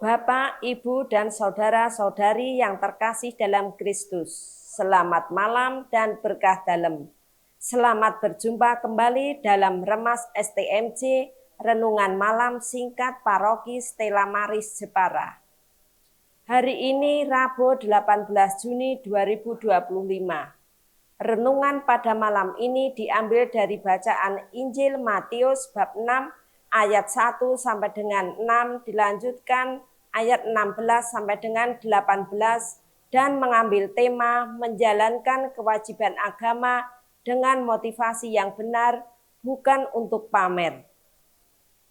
Bapak, Ibu, dan saudara-saudari yang terkasih dalam Kristus, selamat malam dan berkah dalam. Selamat berjumpa kembali dalam Remas STMJ, Renungan Malam Singkat Paroki Stella Maris Jepara. Hari ini Rabu 18 Juni 2025. Renungan pada malam ini diambil dari bacaan Injil Matius bab 6 ayat 1 sampai dengan 6, dilanjutkan ayat 16 sampai dengan 18 dan mengambil tema menjalankan kewajiban agama dengan motivasi yang benar, bukan untuk pamer.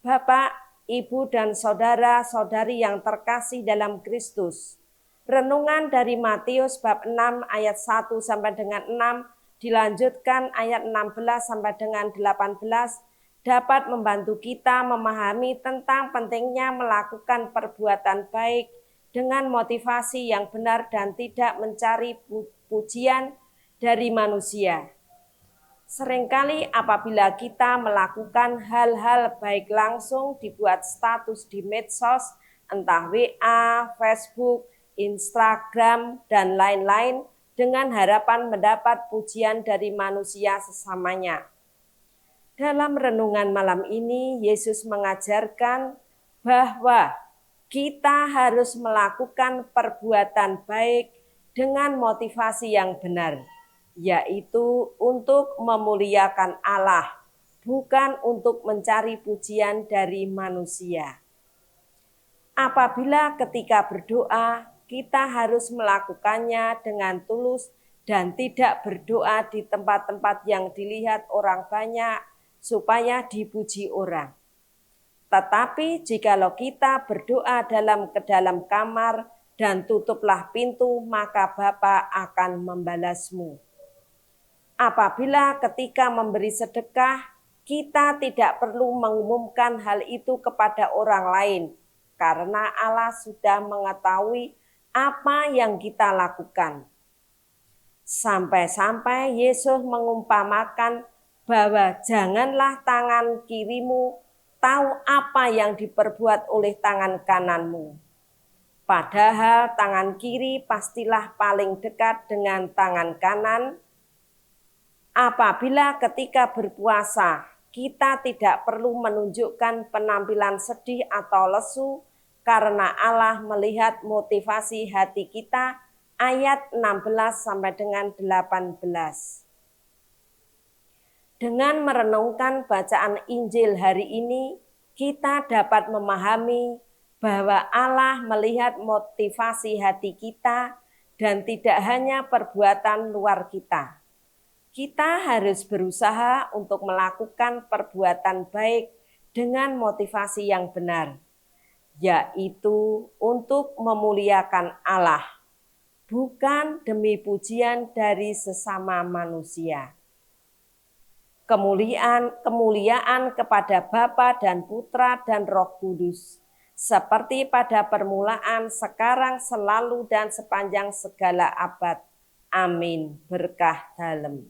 Bapak, Ibu, dan saudara-saudari yang terkasih dalam Kristus, renungan dari Matius bab 6 ayat 1 sampai dengan 6 dilanjutkan ayat 16 sampai dengan 18 dapat membantu kita memahami tentang pentingnya melakukan perbuatan baik dengan motivasi yang benar dan tidak mencari pujian dari manusia. Seringkali apabila kita melakukan hal-hal baik langsung dibuat status di medsos, entah WA, Facebook, Instagram, dan lain-lain dengan harapan mendapat pujian dari manusia sesamanya. Dalam renungan malam ini, Yesus mengajarkan bahwa kita harus melakukan perbuatan baik dengan motivasi yang benar, yaitu untuk memuliakan Allah, bukan untuk mencari pujian dari manusia. Apabila ketika berdoa, kita harus melakukannya dengan tulus dan tidak berdoa di tempat-tempat yang dilihat orang banyak supaya dipuji orang. Tetapi jikalau kita berdoa ke dalam kamar dan tutuplah pintu, maka Bapa akan membalasmu. Apabila ketika memberi sedekah, kita tidak perlu mengumumkan hal itu kepada orang lain, karena Allah sudah mengetahui apa yang kita lakukan. Sampai-sampai Yesus mengumpamakan bahwa janganlah tangan kirimu tahu apa yang diperbuat oleh tangan kananmu. Padahal tangan kiri pastilah paling dekat dengan tangan kanan. Apabila ketika berpuasa, kita tidak perlu menunjukkan penampilan sedih atau lesu, karena Allah melihat motivasi hati kita, ayat 16 sampai dengan 18. Dengan merenungkan bacaan Injil hari ini, kita dapat memahami bahwa Allah melihat motivasi hati kita dan tidak hanya perbuatan luar kita. Kita harus berusaha untuk melakukan perbuatan baik dengan motivasi yang benar, yaitu untuk memuliakan Allah, bukan demi pujian dari sesama manusia. Kemuliaan kepada Bapa dan Putra dan Roh Kudus, seperti pada permulaan, sekarang, selalu, dan sepanjang segala abad. Amin. Berkah dalam.